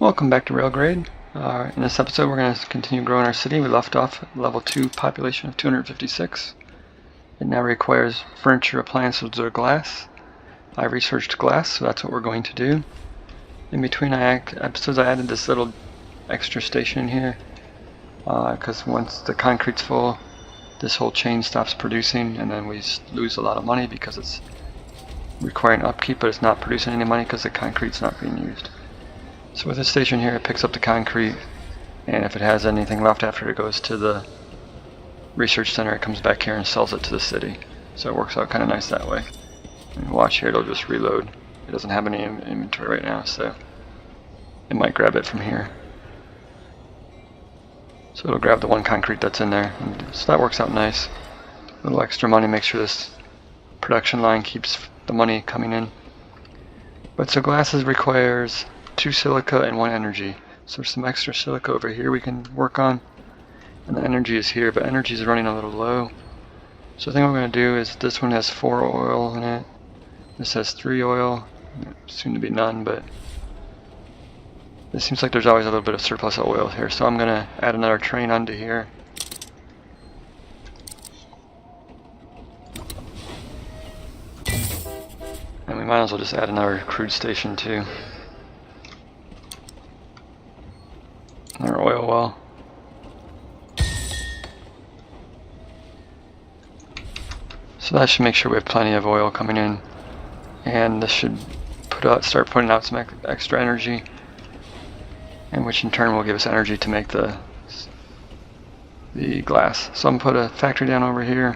Welcome back to Railgrade. In this episode we're going to continue growing our city. We left off at level 2 population of 256. It now requires furniture, appliances, or glass. I researched glass, so that's what we're going to do. In between episodes I added this little extra station here because once the concrete's full this whole chain stops producing and then we lose a lot of money because it's requiring upkeep, but it's not producing any money because the concrete's not being used. So with this station here, it picks up the concrete, and if it has anything left after it goes to the research center, it comes back here and sells it to the city. So it works out kind of nice that way. And watch here, it'll just reload. It doesn't have any inventory right now, so it might grab it from here. So it'll grab the one concrete that's in there. And so that works out nice. A little extra money makes sure this production line keeps the money coming in. But so glasses requires 2 silica and 1 energy. So there's some extra silica over here we can work on. And the energy is here, but energy is running a little low. So the thing we're going to do is this one has 4 oil in it. This has 3 oil. Soon to be none, but it seems like there's always a little bit of surplus of oil here. So I'm going to add another train onto here. And we might as well just add another crude station too. Our oil well. So that should make sure we have plenty of oil coming in, and this should start putting out some extra energy, and which in turn will give us energy to make the glass. So I'm gonna put a factory down over here,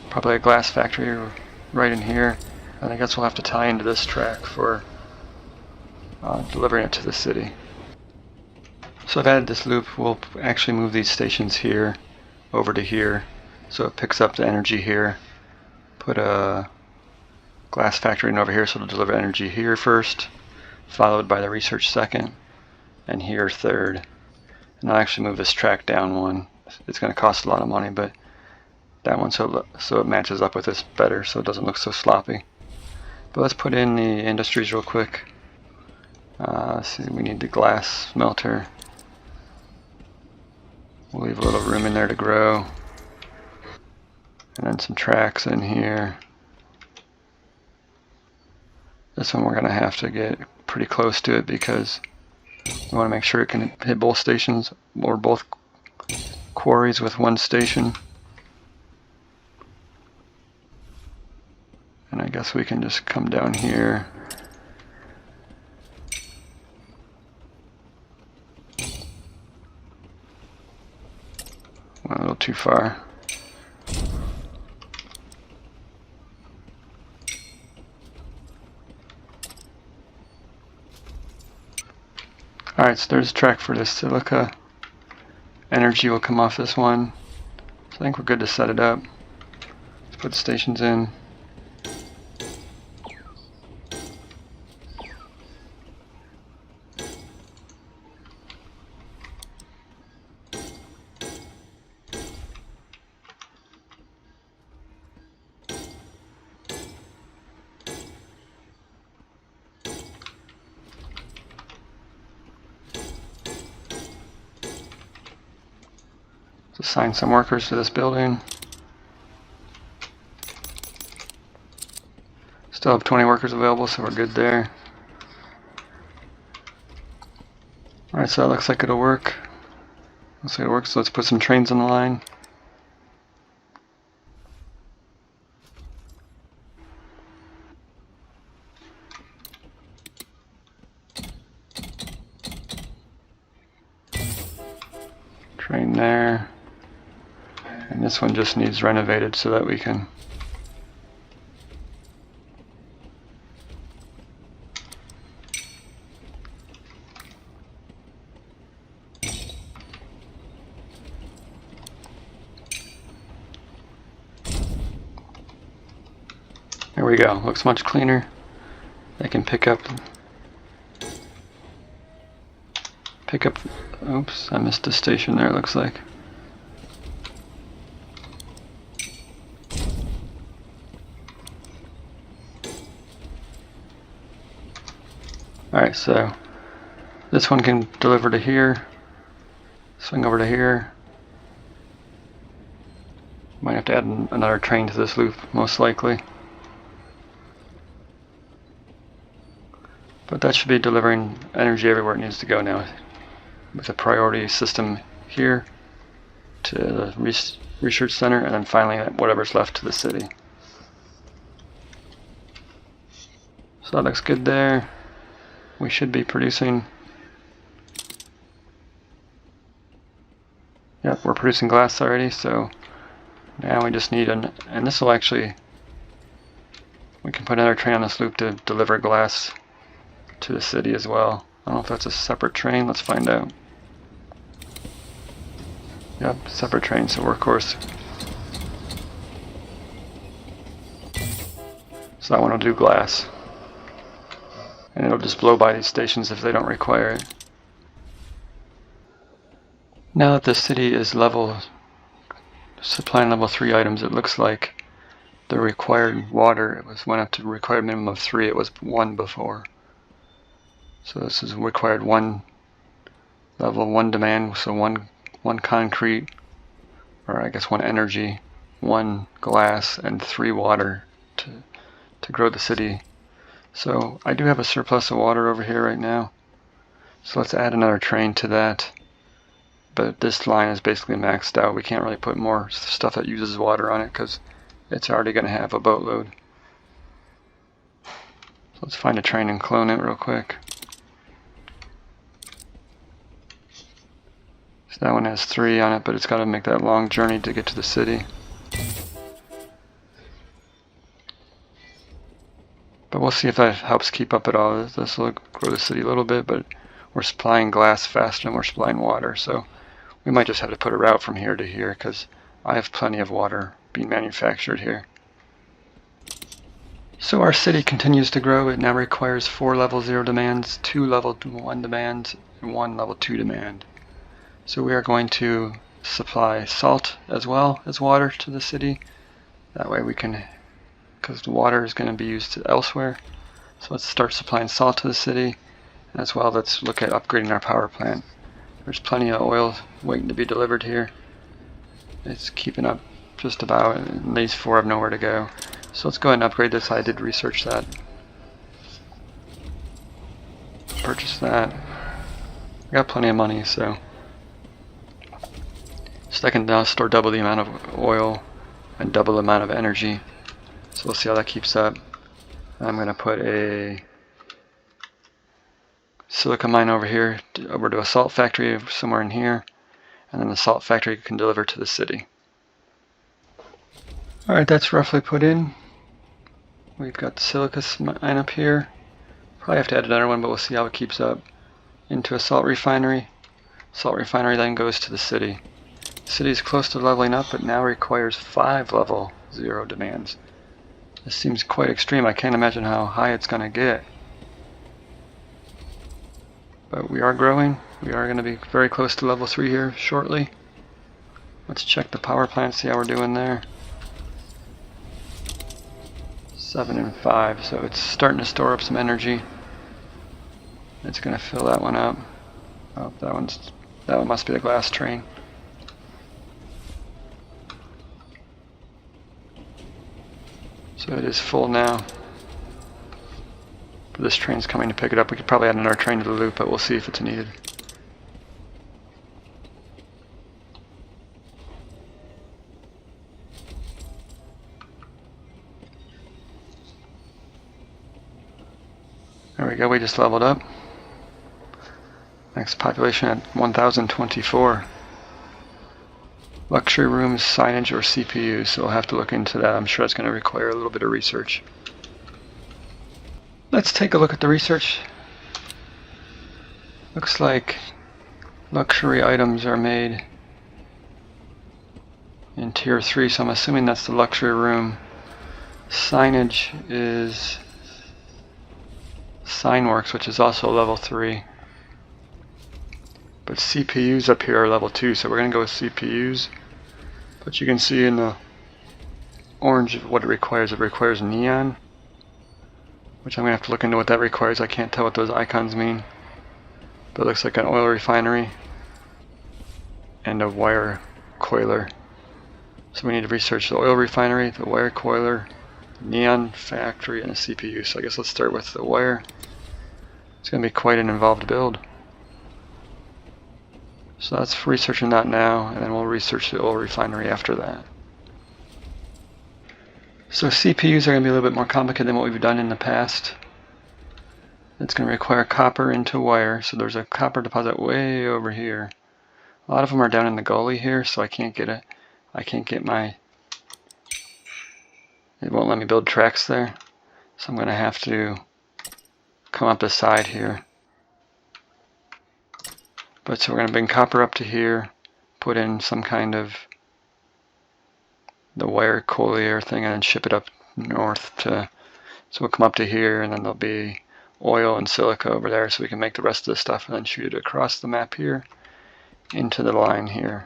probably a glass factory right in here, and I guess we'll have to tie into this track for delivering it to the city. So I've added this loop. We'll actually move these stations here over to here so it picks up the energy here. Put a glass factory in over here so it'll deliver energy here first, followed by the research second, and here third. And I'll actually move this track down one. It's going to cost a lot of money, but that one so it matches up with this better so it doesn't look so sloppy. But let's put in the industries real quick. Let's see, we need the glass smelter. We'll leave a little room in there to grow. And then some tracks in here. This one we're going to have to get pretty close to it because we want to make sure it can hit both stations or both quarries with one station. And I guess we can just come down here. Went a little too far. Alright, so there's a track for this silica. Energy will come off this one. So I think we're good to set it up. Let's put the stations in. Assign some workers to this building. Still have 20 workers available, so we're good there. Alright, so that looks like it'll work. Looks like it works, so let's put some trains on the line. Train there. And this one just needs renovated so that we can there we go. Looks much cleaner. They can pick up oops, I missed a station there, it looks like. Alright, so This one can deliver to here, swing over to here. Might have to add another train to this loop, most likely. But that should be delivering energy everywhere it needs to go now, with a priority system here to the research center, and then finally whatever's left to the city. So that looks good there. We should be producing. Yep, we're producing glass already, so now we just need and this will actually, we can put another train on this loop to deliver glass to the city as well. I don't know if that's a separate train, let's find out. Yep, separate train, so workhorse. So that one will do glass. And it'll just blow by these stations if they don't require it. Now that the city is supplying level 3 items, it looks like the required water, went up to required minimum of 3, it was 1 before. So this is required 1 level, 1 demand, so 1 concrete, or I guess 1 energy, 1 glass, and 3 water to grow the city. So I do have a surplus of water over here right now. So let's add another train to that. But this line is basically maxed out. We can't really put more stuff that uses water on it because it's already going to have a boatload. So let's find a train and clone it real quick. So that one has 3 on it, but it's got to make that long journey to get to the city. But we'll see if that helps keep up at all. This will grow the city a little bit, but we're supplying glass faster than we're supplying water, so we might just have to put a route from here to here because I have plenty of water being manufactured here. So our city continues to grow. It now requires 4 level 0 demands, 2 level 1 demands, and 1 level 2 demand. So we are going to supply salt as well as water to the city. That way we can, because the water is going to be used elsewhere. So let's start supplying salt to the city. And as well, let's look at upgrading our power plant. There's plenty of oil waiting to be delivered here. It's keeping up just about, and these 4 have nowhere to go. So let's go ahead and upgrade this. I did research that. Purchase that. I got plenty of money, so I can now store double the amount of oil and double the amount of energy. So we'll see how that keeps up. I'm going to put a silica mine over here, over to a salt factory somewhere in here, and then the salt factory can deliver to the city. Alright, that's roughly put in. We've got the silica mine up here. Probably have to add another one, but we'll see how it keeps up. Into a salt refinery. Salt refinery then goes to the city. The city is close to leveling up, but now requires 5 level 0 demands. This seems quite extreme. I can't imagine how high it's going to get. But we are growing. We are going to be very close to level 3 here shortly. Let's check the power plant, see how we're doing there. 7 and 5, so it's starting to store up some energy. It's going to fill that one up. Oh, that one must be the glass train. So it is full now. But this train's coming to pick it up. We could probably add another train to the loop, but we'll see if it's needed. There we go, we just leveled up. Next population at 1024. Luxury rooms, signage, or CPUs, so we'll have to look into that. I'm sure that's going to require a little bit of research. Let's take a look at the research. Looks like luxury items are made in tier 3, so I'm assuming that's the luxury room. Signage is Signworks, which is also level 3. But CPUs up here are level 2, so we're going to go with CPUs. But you can see in the orange what it requires. It requires neon, which I'm going to have to look into what that requires. I can't tell what those icons mean. but it looks like an oil refinery and a wire coiler. So we need to research the oil refinery, the wire coiler, neon factory, and a CPU. So I guess let's start with the wire. It's going to be quite an involved build. So that's researching that now, and then we'll research the oil refinery after that. So CPUs are going to be a little bit more complicated than what we've done in the past. It's going to require copper into wire, so there's a copper deposit way over here. A lot of them are down in the gully here, so I can't get it. It won't let me build tracks there, so I'm going to have to come up the side here. But so we're going to bring copper up to here, put in some kind of the wire collier thing, and then ship it up north to, so we'll come up to here, and then there'll be oil and silica over there, so we can make the rest of the stuff and then shoot it across the map here into the line here.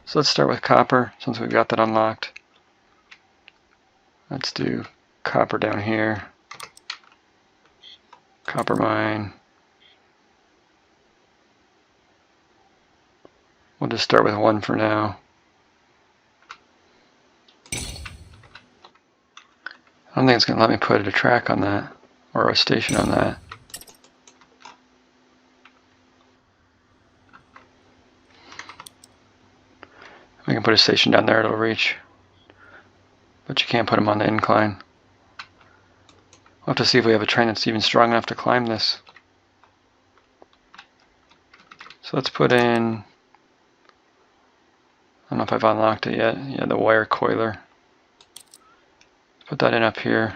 So let's start with copper, since we've got that unlocked. Let's do copper down here. Copper mine. We'll just start with one for now. I don't think it's going to let me put a track on that, or a station on that. We can put a station down there, it'll reach. But you can't put them on the incline. We'll have to see if we have a train that's even strong enough to climb this. So let's put in, I don't know if I've unlocked it yet. Yeah, the wire coiler. Put that in up here.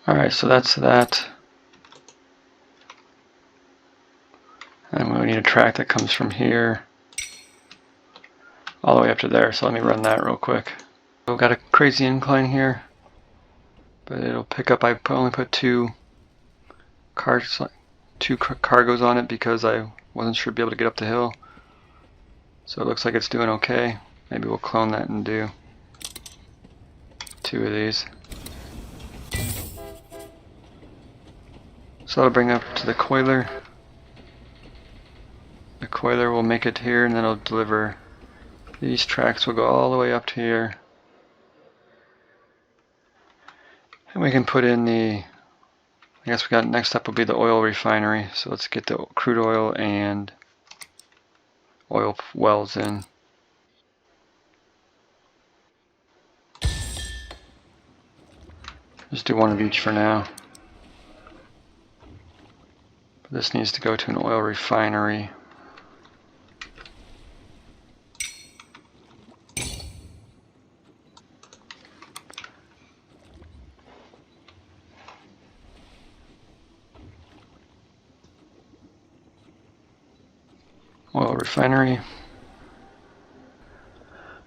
Alright, so that's that. And we need a track that comes from here all the way up to there, so let me run that real quick. We've got a crazy incline here, but it'll pick up, I only put two cargos on it because I wasn't sure to be able to get up the hill. So it looks like it's doing okay. Maybe we'll clone that and do two of these. So that'll bring up to the coiler. The coiler will make it here, and then it'll deliver. These tracks will go all the way up to here. And we can put in the, I guess we got, next up will be the oil refinery. So let's get the crude oil and oil wells in. Just do one of each for now. This needs to go to an oil refinery. Oil refinery.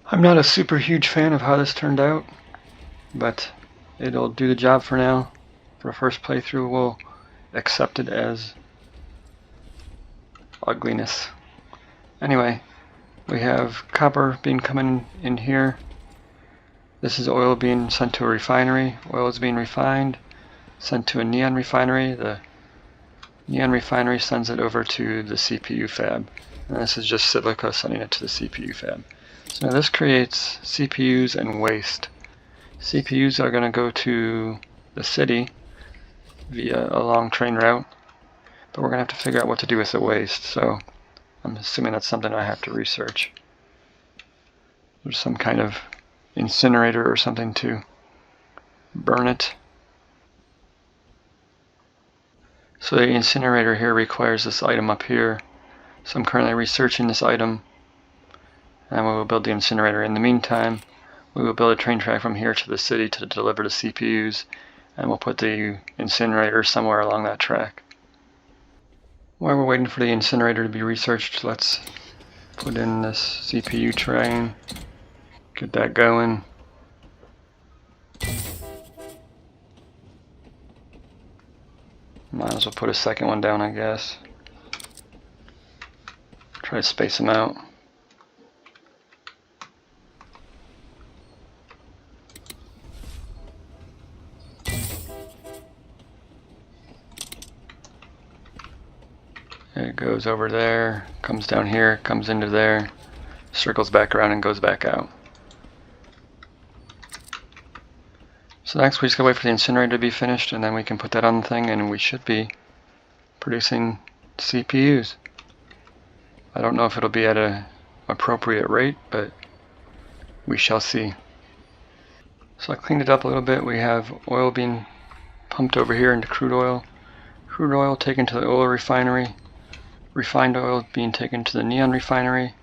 I'm not a super huge fan of how this turned out, but it'll do the job for now. For a first playthrough, we'll accept it as ugliness. Anyway, we have copper being coming in here. This is oil being sent to a refinery. Oil is being refined, sent to a neon refinery. The neon refinery sends it over to the CPU fab. And this is just silica sending it to the CPU fab. So now this creates CPUs and waste. CPUs are going to go to the city via a long train route, but we're going to have to figure out what to do with the waste, so I'm assuming that's something I have to research. There's some kind of incinerator or something to burn it. So the incinerator here requires this item up here. So I'm currently researching this item, and we will build the incinerator. In the meantime, we will build a train track from here to the city to deliver the CPUs, and we'll put the incinerator somewhere along that track. While we're waiting for the incinerator to be researched, let's put in this CPU train, get that going. Might as well put a second one down, I guess. Try to space them out. It goes over there, comes down here, comes into there, circles back around and goes back out. So next we just gotta wait for the incinerator to be finished, and then we can put that on the thing and we should be producing CPUs. I don't know if it'll be at an appropriate rate, but we shall see. So I cleaned it up a little bit. We have oil being pumped over here into crude oil taken to the oil refinery, refined oil being taken to the neon refinery,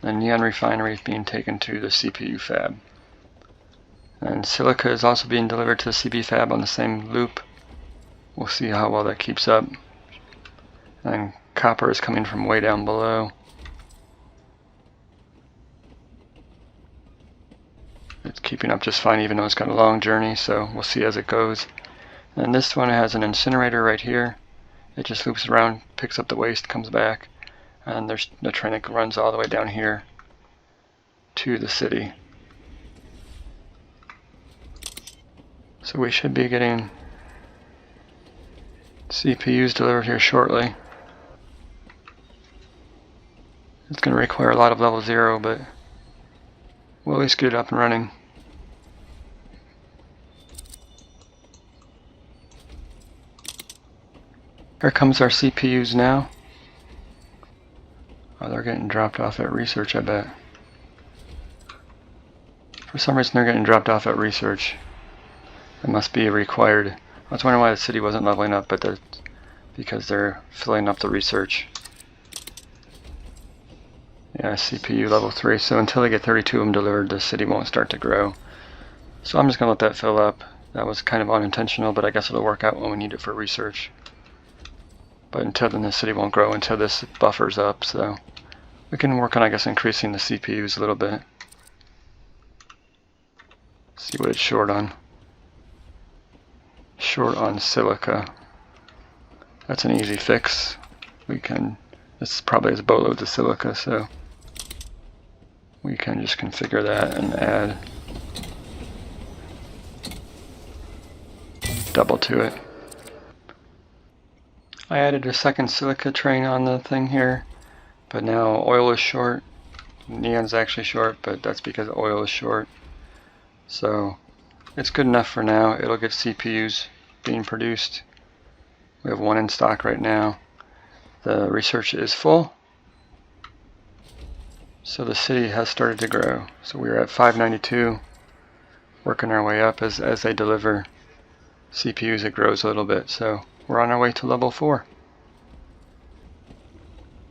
and neon refinery is being taken to the CPU fab. And silica is also being delivered to the CP fab on the same loop. We'll see how well that keeps up. And copper is coming from way down below. It's keeping up just fine even though it's got a long journey, so we'll see as it goes. And this one has an incinerator right here. It just loops around, picks up the waste, comes back, and there's the train that runs all the way down here to the city. So we should be getting CPUs delivered here shortly. It's going to require a lot of level 0, but we'll at least get it up and running. Here comes our CPUs now. Oh, they're getting dropped off at research, I bet. For some reason they're getting dropped off at research. It must be required. I was wondering why the city wasn't leveling up, but that's because they're filling up the research. Yeah, CPU level 3, so until they get 32 of them delivered, the city won't start to grow. So I'm just going to let that fill up. That was kind of unintentional, but I guess it'll work out when we need it for research. But until then, the city won't grow until this buffers up, so we can work on, I guess, increasing the CPUs a little bit. See what it's short on. Short on silica. That's an easy fix. This probably is boatloads of silica, so we can just configure that and add double to it. I added a second silica train on the thing here, but now oil is short. Neon's actually short, but that's because oil is short. So it's good enough for now. It'll get CPUs being produced. We have one in stock right now. The research is full. So the city has started to grow. So we're at 592, working our way up as they deliver CPUs. It grows a little bit. So we're on our way to level 4.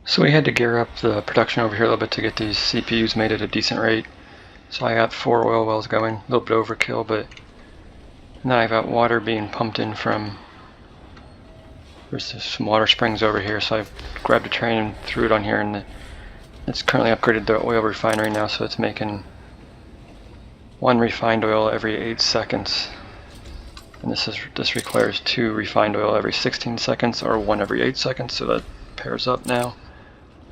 So we had to gear up the production over here a little bit to get these CPUs made at a decent rate. So I got 4 oil wells going, a little bit overkill, but now I've got water being pumped in from, there's some water springs over here, so I've grabbed a train and threw it on here, and it's currently upgraded the oil refinery now, so it's making 1 refined oil every 8 seconds. And this requires 2 refined oil every 16 seconds, or 1 every 8 seconds, so that pairs up now.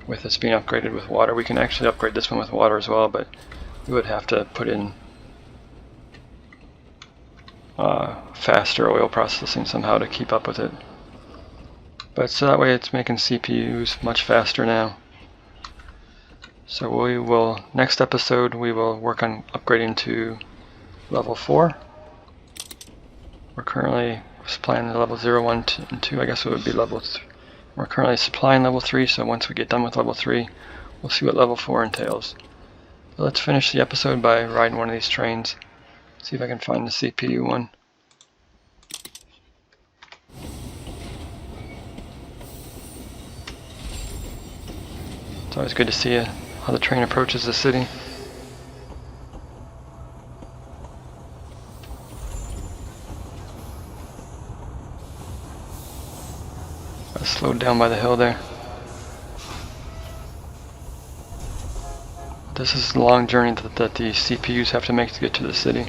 With this being upgraded with water, we can actually upgrade this one with water as well, but we would have to put in faster oil processing somehow to keep up with it. But so that way it's making CPUs much faster now. So we will, next episode, we will work on upgrading to level 4. We're currently supplying the level 0, 1, and 2. I guess it would be level 3. We're currently supplying level 3, so once we get done with level 3, we'll see what level 4 entails. So let's finish the episode by riding one of these trains. See if I can find the CPU one. It's always good to see how the train approaches the city. I slowed down by the hill there. This is the long journey that the CPUs have to make to get to the city.